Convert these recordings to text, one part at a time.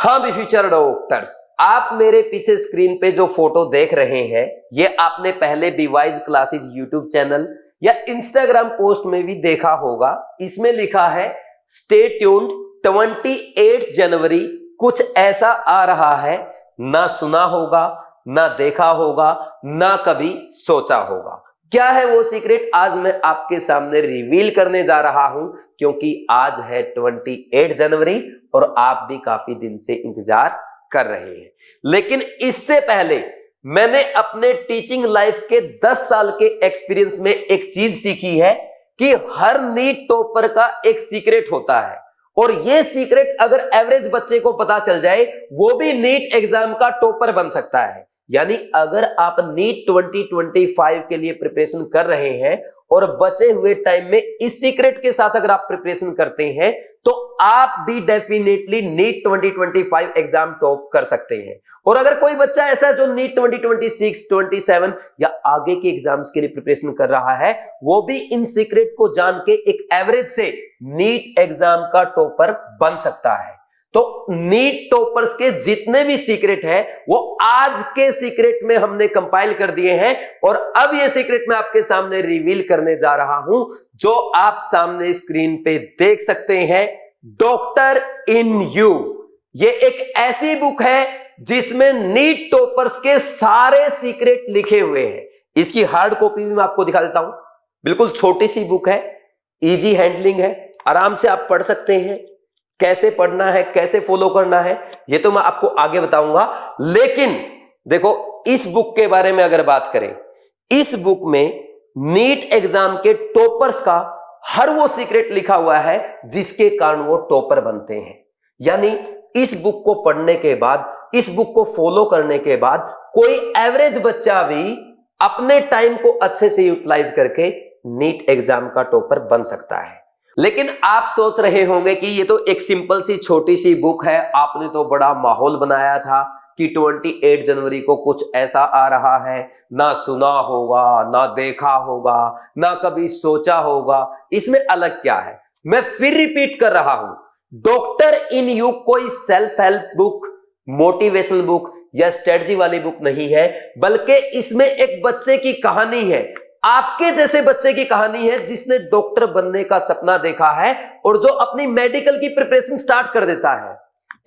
हाँ भी future doctors, आप मेरे पीछे स्क्रीन पे जो फोटो देख रहे हैं ये आपने पहले बीवाइज क्लासेज यूट्यूब चैनल या इंस्टाग्राम पोस्ट में भी देखा होगा। इसमें लिखा है स्टे ट्यून्ड 28 जनवरी कुछ ऐसा आ रहा है, ना सुना होगा, ना देखा होगा, ना कभी सोचा होगा। क्या है वो सीक्रेट आज मैं आपके सामने रिवील करने जा रहा हूं, क्योंकि आज है 28 जनवरी और आप भी काफी दिन से इंतजार कर रहे हैं। लेकिन इससे पहले मैंने अपने टीचिंग लाइफ के 10 साल के एक्सपीरियंस में एक चीज सीखी है कि हर नीट टॉपर का एक सीक्रेट होता है, और यह सीक्रेट अगर एवरेज बच्चे को पता चल जाए वो भी नीट एग्जाम का टॉपर बन सकता है। यानी अगर आप नीट 2025 के लिए प्रिपरेशन कर रहे हैं और बचे हुए टाइम में इस सीक्रेट के साथ अगर आप प्रिपरेशन करते हैं तो आप भी डेफिनेटली नीट 2025 एग्जाम टॉप कर सकते हैं। और अगर कोई बच्चा ऐसा है जो नीट 2026, 27 या आगे के एग्जाम्स के लिए प्रिपरेशन कर रहा है, वो भी इन सीक्रेट को जान के एक एवरेज से नीट एग्जाम का टॉपर बन सकता है। तो नीट टॉपर्स के जितने भी सीक्रेट है वो आज के सीक्रेट में हमने कंपाइल कर दिए हैं, और अब ये सीक्रेट मैं आपके सामने रिवील करने जा रहा हूं, जो आप सामने स्क्रीन पे देख सकते हैं। डॉक्टर इन यू, ये एक ऐसी बुक है जिसमें नीट टॉपर्स के सारे सीक्रेट लिखे हुए हैं। इसकी हार्ड कॉपी भी मैं आपको दिखा देता हूं। बिल्कुल छोटी सी बुक है, इजी हैंडलिंग है, आराम से आप पढ़ सकते हैं। कैसे पढ़ना है, कैसे फॉलो करना है, ये तो मैं आपको आगे बताऊंगा। लेकिन देखो, इस बुक के बारे में अगर बात करें, इस बुक में नीट एग्जाम के टॉपर्स का हर वो सीक्रेट लिखा हुआ है जिसके कारण वो टॉपर बनते हैं। यानी इस बुक को पढ़ने के बाद, इस बुक को फॉलो करने के बाद कोई एवरेज बच्चा भी अपने टाइम को अच्छे से यूटिलाइज करके नीट एग्जाम का टॉपर बन सकता है। लेकिन आप सोच रहे होंगे कि ये तो एक सिंपल सी छोटी सी बुक है, आपने तो बड़ा माहौल बनाया था कि 28 जनवरी को कुछ ऐसा आ रहा है, ना सुना होगा, ना देखा होगा, ना कभी सोचा होगा। इसमें अलग क्या है? मैं फिर रिपीट कर रहा हूं, डॉक्टर इन यू कोई self help book, motivational book या स्ट्रेटजी वाली बुक नहीं है, बल्कि इसमें एक बच्चे की कहानी है, आपके जैसे बच्चे की कहानी है जिसने डॉक्टर बनने का सपना देखा है और जो अपनी मेडिकल की प्रिपरेशन स्टार्ट कर देता है।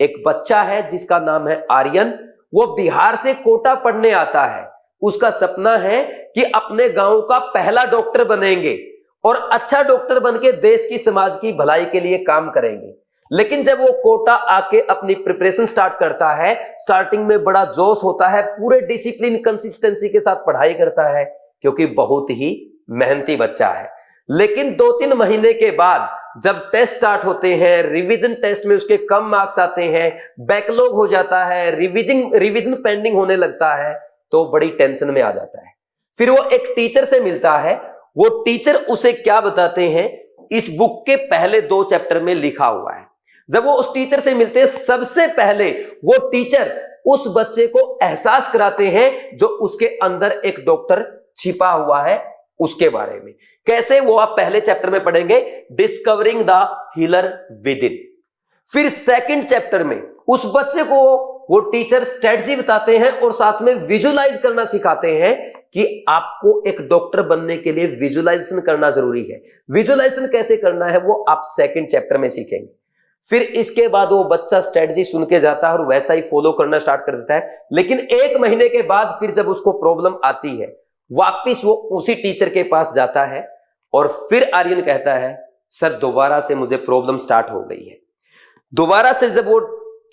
एक बच्चा है जिसका नाम है आर्यन, वो बिहार से कोटा पढ़ने आता है। उसका सपना है कि अपने गांव का पहला डॉक्टर बनेंगे और अच्छा डॉक्टर बनके देश की, समाज की भलाई के लिए काम करेंगे। लेकिन जब वो कोटा आके अपनी प्रिपरेशन स्टार्ट करता है, स्टार्टिंग में बड़ा जोश होता है, पूरे डिसिप्लिन, कंसिस्टेंसी के साथ पढ़ाई करता है क्योंकि बहुत ही मेहनती बच्चा है। लेकिन 2-3 महीने के बाद जब टेस्ट स्टार्ट होते हैं, रिवीजन टेस्ट में उसके कम मार्क्स आते हैं, बैकलॉग हो जाता है, रिवीजन पेंडिंग होने लगता है, तो बड़ी टेंशन में आ जाता है। फिर वो एक टीचर से मिलता है। वो टीचर उसे क्या बताते हैं, इस बुक के पहले 2 चैप्टर में लिखा हुआ है। जब वो उस टीचर से मिलते हैं, सबसे पहले वो टीचर उस बच्चे को एहसास कराते हैं जो उसके अंदर एक डॉक्टर छिपा हुआ है, उसके बारे में। कैसे, वो आप पहले चैप्टर में पढ़ेंगे, discovering the healer with in. फिर सेकंड चैप्टर में उस बच्चे को वो टीचर स्ट्रेटजी बताते हैं और साथ में विजुलाइज करना सिखाते हैं कि आपको एक डॉक्टर बनने के लिए विजुलाइजेशन करना जरूरी है। विजुलाइजेशन कैसे करना है वो आप सेकंड चैप्टर में सीखेंगे। फिर इसके बाद वो बच्चा स्ट्रेटजी सुन के जाता है और वैसा ही फॉलो करना स्टार्ट कर देता है। लेकिन 1 महीने के बाद फिर जब उसको प्रॉब्लम आती है, वापिस वो उसी टीचर के पास जाता है और फिर आर्यन कहता है, सर दोबारा से मुझे प्रॉब्लम स्टार्ट हो गई है। दोबारा से जब वो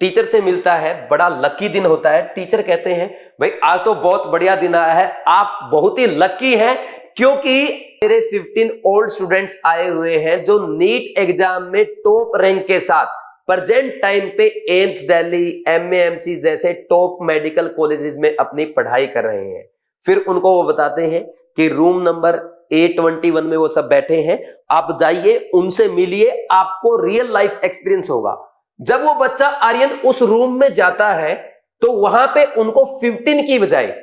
टीचर से मिलता है, बड़ा लकी दिन होता है। टीचर कहते हैं, भाई आज तो बहुत बढ़िया दिन आया है, आप बहुत ही लकी हैं क्योंकि मेरे 15 ओल्ड स्टूडेंट्स आए हुए हैं जो नीट एग्जाम में टॉप रैंक के साथ प्रेजेंट टाइम पे एम्स दिल्ली, MAMC जैसे टॉप मेडिकल कॉलेजेस में अपनी पढ़ाई कर रहे हैं। फिर उनको वो बताते हैं कि रूम नंबर A21 में वो सब बैठे हैं, आप जाइए, उनसे मिलिए, आपको रियल लाइफ एक्सपीरियंस होगा। जब वो बच्चा आर्यन उस रूम में जाता है तो वहां पे उनको 15 की बजाय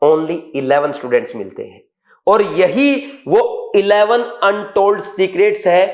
ओनली 11 स्टूडेंट्स मिलते हैं, और यही वो 11 अनटोल्ड सीक्रेट्स है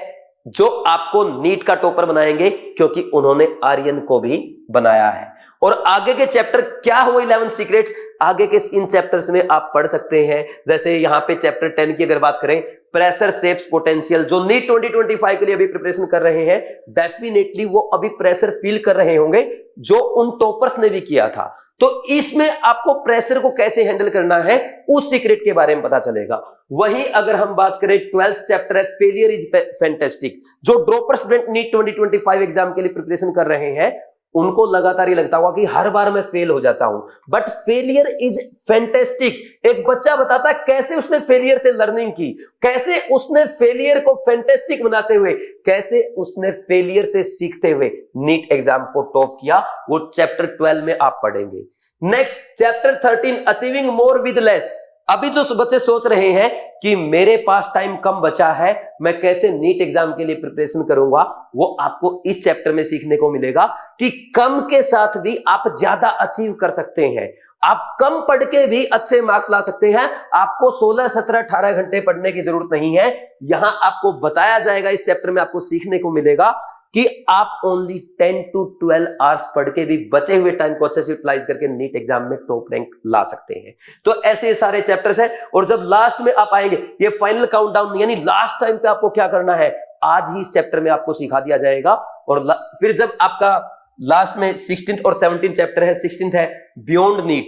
जो आपको नीट का टॉपर बनाएंगे, क्योंकि उन्होंने आर्यन को भी बनाया है। और आगे के चैप्टर क्या हो 11 सीक्रेट्स, आगे के इन चैप्टर्स में आप पढ़ सकते हैं। जैसे यहां पे चैप्टर 10 की अगर बात करें, प्रेशर शेप्स पोटेंशियल, जो नीट 2025 के लिए अभी प्रिपरेशन कर रहे हैं, डेफिनेटली वो अभी प्रेशर फील कर रहे होंगे जो उन टॉपर्स ने भी किया था। तो इसमें आपको प्रेशर को कैसे हैंडल करना है उस सीक्रेट के बारे में पता चलेगा। वहीं अगर हम बात करें 12th चैप्टर है फेलियर इज फैंटास्टिक, जो ड्रॉपर स्टूडेंट नीट 2025 एग्जाम के लिए प्रिपरेशन कर रहे हैं उनको लगातार ये लगता होगा कि हर बार मैं फेल हो जाता हूं, बट फेलियर इज फैंटास्टिक। एक बच्चा बताता है कैसे उसने फेलियर से लर्निंग की, कैसे उसने फेलियर को फैंटास्टिक बनाते हुए, कैसे उसने फेलियर से सीखते हुए नीट एग्जाम को टॉप किया, वो चैप्टर 12 में आप पढ़ेंगे। Next chapter 13 achieving more with less. अभी जो बच्चे सोच रहे हैं कि मेरे पास टाइम कम बचा है, मैं कैसे नीट एग्जाम के लिए प्रिपरेशन करूंगा, वो आपको इस चैप्टर में सीखने को मिलेगा कि कम के साथ भी आप ज्यादा अचीव कर सकते हैं। आप कम पढ़ के भी अच्छे मार्क्स ला सकते हैं। आपको 16, 17, 18 घंटे पढ़ने की जरूरत नहीं है। यहां आपको बताया जाएगा, इस चैप्टर में आपको सीखने को मिलेगा कि आप ओनली 10 to 12 आवर्स पढ़ के भी बचे हुए टाइम को अच्छे से यूटिलाइज करके नीट एग्जाम में टॉप रैंक ला सकते हैं। तो ऐसे सारे चैप्टर्स हैं। और जब लास्ट में आप आएंगे, ये फाइनल काउंटडाउन यानी लास्ट टाइम पे आपको क्या करना है, आज ही इस चैप्टर में आपको सिखा दिया जाएगा। और फिर जब आपका लास्ट में 16th और 17th चैप्टर है, 16th है बियॉन्ड नीट,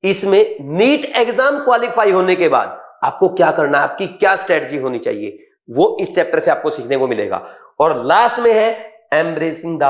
इसमें नीट एग्जाम क्वालिफाई होने के बाद आपको क्या करना है, आपकी क्या स्ट्रेटजी होनी चाहिए, वो इस चैप्टर से आपको सीखने को मिलेगा। और लास्ट में है embracing the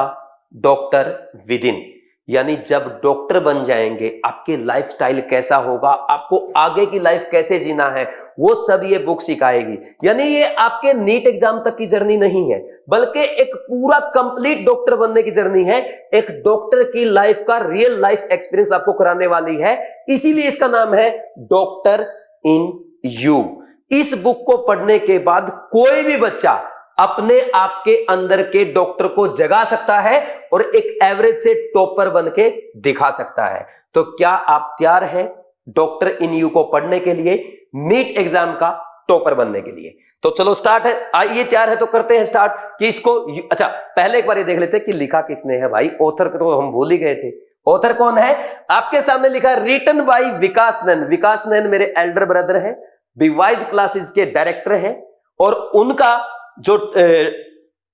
doctor within, यानी जब डॉक्टर बन जाएंगे आपके लाइफस्टाइल कैसा होगा, आपको आगे की लाइफ कैसे जीना है, वो सब ये बुक सिखाएगी। यानी ये आपके नीट एग्जाम तक की जर्नी नहीं है, बल्कि एक पूरा कंप्लीट डॉक्टर बनने की जर्नी है। एक डॉक्टर की लाइफ का रियल लाइफ एक्सपीरियंस आपको कराने वाली है, इसीलिए इसका नाम है डॉक्टर इन यू। इस बुक को पढ़ने के बाद कोई भी बच्चा अपने आप के अंदर के डॉक्टर को जगा सकता है और एक एवरेज से टॉपर बन के दिखा सकता है। तो क्या आप तैयार हैं डॉक्टर इन यू को पढ़ने के लिए, नीट एग्जाम का टॉपर बनने के लिए? तो चलो स्टार्ट है, आइए तैयार है तो करते हैं स्टार्ट कि इसको। अच्छा पहले एक बार ये देख लेते हैं कि लिखा किसने है भाई, ऑथर को तो हम भूल ही गए थे। ऑथर कौन है? आपके सामने लिखा रिटन बाय विकास नैन। विकास नैन मेरे एल्डर ब्रदर है, बीवाइज क्लासेस के डायरेक्टर हैं, और उनका जो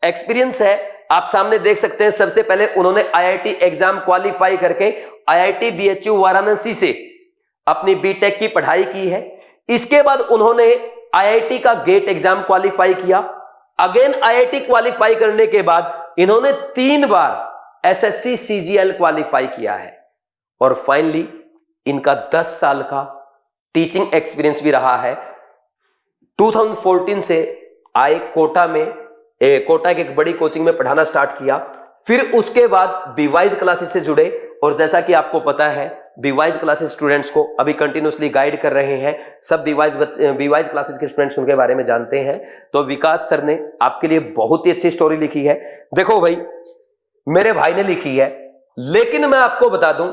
एक्सपीरियंस है आप सामने देख सकते हैं। सबसे पहले उन्होंने आईआईटी एग्जाम क्वालिफाई करके आईआईटी बीएचयू वाराणसी से अपनी बीटेक की पढ़ाई की है। इसके बाद उन्होंने आईआईटी का गेट एग्जाम क्वालिफाई किया। अगेन आईआईटी क्वालिफाई करने के बाद इन्होंने 3 बार एसएससी सीजीएल क्वालिफाई किया है, और फाइनली इनका 10 साल का टीचिंग एक्सपीरियंस भी रहा है। 2014 से आए कोटा में, कोटा की एक बड़ी कोचिंग में पढ़ाना स्टार्ट किया। फिर उसके बाद बीवाइज क्लासेस से जुड़े, और जैसा कि आपको पता है बीवाइज क्लासेस स्टूडेंट्स को अभी कंटिन्यूसली गाइड कर रहे हैं। सब बीवाइज क्लासेस के स्टूडेंट्स उनके बारे में जानते हैं। तो विकास सर ने आपके लिए बहुत ही अच्छी स्टोरी लिखी है। देखो भाई, मेरे भाई ने लिखी है, लेकिन मैं आपको बता दूं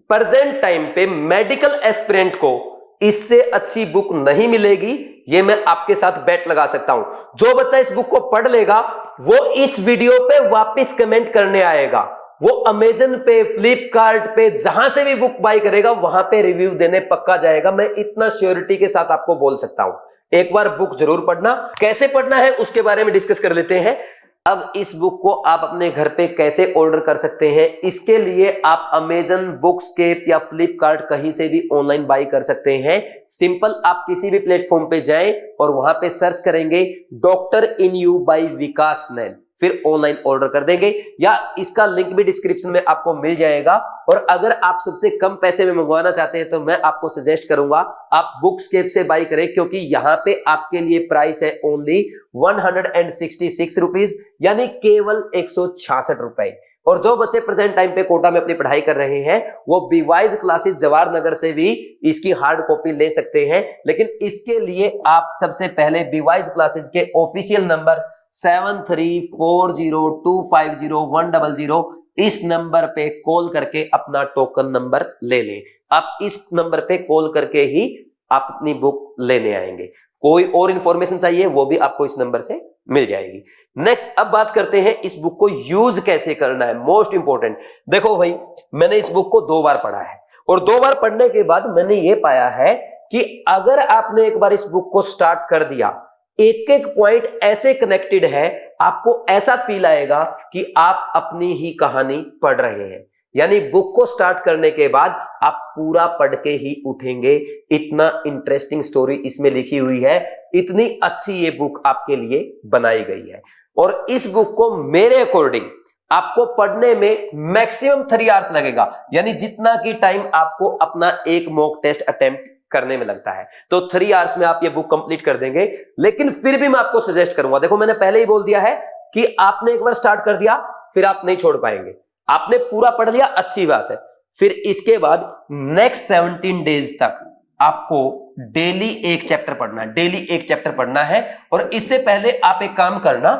प्रेजेंट टाइम पे मेडिकल एस्पिरेंट को इससे अच्छी बुक नहीं मिलेगी, ये मैं आपके साथ बेट लगा सकता हूं। जो बच्चा इस बुक को पढ़ लेगा वो इस वीडियो पे वापस कमेंट करने आएगा, वो अमेजन पे, फ्लिपकार्ट पे, जहां से भी बुक बाय करेगा वहां पे रिव्यू देने पक्का जाएगा। मैं इतना श्योरिटी के साथ आपको बोल सकता हूं। एक बार बुक जरूर पढ़ना। कैसे पढ़ना है उसके बारे में डिस्कस कर लेते हैं। अब इस बुक को आप अपने घर पे कैसे ऑर्डर कर सकते हैं, इसके लिए आप अमेजन, बुक्सकेप या फ्लिपकार्ट कहीं से भी ऑनलाइन बाय कर सकते हैं। सिंपल, आप किसी भी प्लेटफॉर्म पे जाएं और वहां पे सर्च करेंगे डॉक्टर इन यू बाय विकास नैन, फिर ऑनलाइन ऑर्डर कर देंगे, या इसका लिंक भी डिस्क्रिप्शन में आपको मिल जाएगा। और अगर आप सबसे कम पैसे में मंगवाना चाहते हैं तो मैं आपको सजेस्ट करूंगा आप बुक्सकेप से बाय करें, क्योंकि यहां पे आपके लिए प्राइस है ओनली 166 रुपीज, यानी केवल 166 रुपए। और जो बच्चे प्रेजेंट टाइम पे कोटा में अपनी पढ़ाई कर रहे हैं वो बीवाइज क्लासेस जवाहर नगर से भी इसकी हार्ड कॉपी ले सकते हैं। लेकिन इसके लिए आप सबसे पहले बीवाइज क्लासेस के ऑफिशियल नंबर 7340250100 इस नंबर पे कॉल करके अपना टोकन नंबर ले लें। आप इस नंबर पे कॉल करके ही आप अपनी बुक लेने आएंगे। कोई और इंफॉर्मेशन चाहिए वो भी आपको इस नंबर से मिल जाएगी। नेक्स्ट, अब बात करते हैं इस बुक को यूज कैसे करना है, मोस्ट इंपॉर्टेंट। देखो भाई, मैंने इस बुक को 2 बार पढ़ा है और 2 बार पढ़ने के बाद मैंने ये पाया है कि अगर आपने एक बार इस बुक को स्टार्ट कर दिया, एक एक पॉइंट ऐसे कनेक्टेड है, आपको ऐसा फील आएगा कि आप अपनी ही कहानी पढ़ रहे हैं। यानी बुक को स्टार्ट करने के बाद आप पूरा पढ़ के ही उठेंगे, इतना इंटरेस्टिंग स्टोरी इसमें लिखी हुई है, इतनी अच्छी ये बुक आपके लिए बनाई गई है। और इस बुक को मेरे अकॉर्डिंग आपको पढ़ने में मैक्सिमम 3 आवर्स लगेगा, यानी जितना की टाइम आपको अपना एक मॉक टेस्ट अटेम्प्ट करने में लगता है, तो 3 आवर्स में आप ये बुक कंप्लीट कर देंगे। लेकिन फिर भी मैं आपको सजेस्ट करूंगा, देखो मैंने पहले ही बोल दिया है कि आपने एक बार स्टार्ट कर दिया फिर आप नहीं छोड़ पाएंगे। आपने पूरा पढ़ लिया, अच्छी बात है, फिर इसके बाद नेक्स्ट 17 डेज तक आपको डेली एक चैप्टर पढ़ना है, डेली एक चैप्टर पढ़ना है। और इससे पहले आप एक काम करना,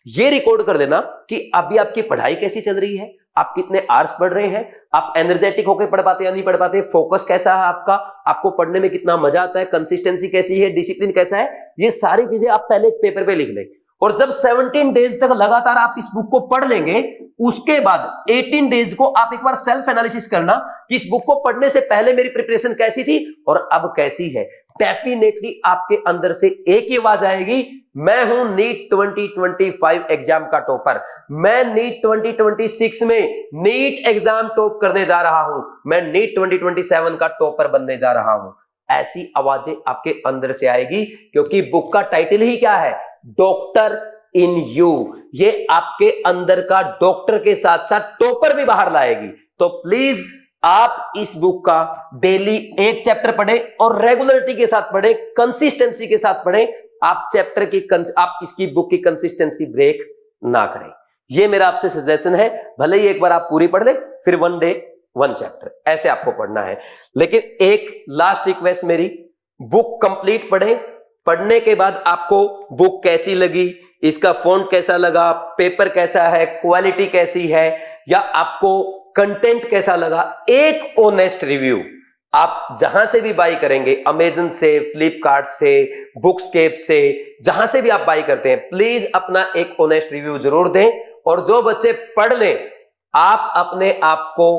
ये रिकॉर्ड कर देना कि अभी आपकी पढ़ाई कैसी चल रही है, आप कितने आवर्स पढ़ रहे हैं, आप एनर्जेटिक होकर पढ़ पाते या नहीं पढ़ पाते, फोकस कैसा है आपका, आपको पढ़ने में कितना मजा आता है, कंसिस्टेंसी कैसी है, डिसिप्लिन कैसा है, ये सारी चीजें आप पहले एक पेपर पे लिख लें। और जब 17 डेज तक लगातार आप इस बुक को पढ़ लेंगे, उसके बाद 18 डेज को आप एक बार सेल्फ एनालिसिस करना कि इस बुक को पढ़ने से पहले मेरी प्रिपरेशन कैसी थी और अब कैसी है। डेफिनेटली आपके अंदर से एक ही आवाज आएगी, मैं हूं नीट 2025 एग्जाम का टॉपर, मैं नीट 2026 में नीट एग्जाम टॉप करने जा रहा हूं, मैं नीट 2027 का टॉपर बनने जा रहा हूं। ऐसी आवाजें आपके अंदर से आएगी, क्योंकि बुक का टाइटल ही क्या है, डॉक्टर इन यू। ये आपके अंदर का डॉक्टर के साथ साथ टॉपर भी बाहर लाएगी। तो प्लीज आप इस बुक का डेली एक चैप्टर पढ़ें और रेगुलरिटी के साथ पढ़ें, कंसिस्टेंसी के साथ पढ़ें। आप इसकी बुक की कंसिस्टेंसी ब्रेक ना करें, ये मेरा आपसे सजेशन है। भले ही एक बार आप पूरी पढ़ लें, फिर 1 डे 1 चैप्टर, ऐसे आपको पढ़ना है। लेकिन एक लास्ट रिक्वेस्ट मेरी, बुक कंप्लीट पढ़ें, पढ़ने के बाद आपको बुक कैसी लगी, इसका फॉन्ट कैसा लगा, पेपर कैसा है, क्वालिटी कैसी है, या आपको कंटेंट कैसा लगा, एक ऑनेस्ट रिव्यू आप जहां से भी बाई करेंगे, अमेजन से, फ्लिपकार्ट से, बुकस्केप से, जहां से भी आप बाई करते हैं, प्लीज अपना एक ऑनेस्ट रिव्यू जरूर दें। और जो बच्चे पढ़ लें, आप अपने आप को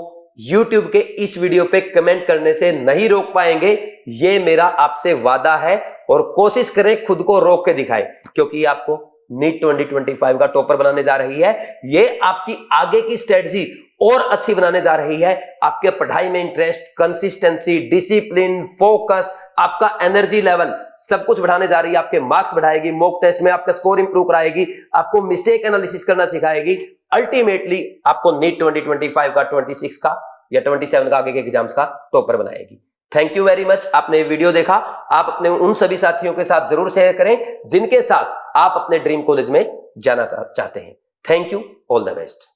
YouTube के इस वीडियो पे कमेंट करने से नहीं रोक पाएंगे, ये मेरा आपसे वादा है। और कोशिश करें खुद को रोक के दिखाएं, क्योंकि आपको नीट 2025 का टॉपर बनाने जा रही है। ये आपकी आगे की स्ट्रेटजी और अच्छी बनाने जा रही है। आपके पढ़ाई में इंटरेस्ट, कंसिस्टेंसी, डिसिप्लिन, फोकस, आपका एनर्जी लेवल सब कुछ बढ़ाने जा रही है। आपके मार्क्स बढ़ाएगी, मॉक टेस्ट में आपका स्कोर इंप्रूव कराएगी, आपको मिस्टेक एनालिसिस करना सिखाएगी। अल्टीमेटली आपको नीट 2025 का, 26 का या 27 का, आगे के एग्जाम्स का टॉपर बनाएगी। थैंक यू वेरी मच, आपने वीडियो देखा। आप अपने उन सभी साथियों के साथ जरूर शेयर करें जिनके साथ आप अपने ड्रीम कॉलेज में जाना चाहते हैं। Thank you, all the best.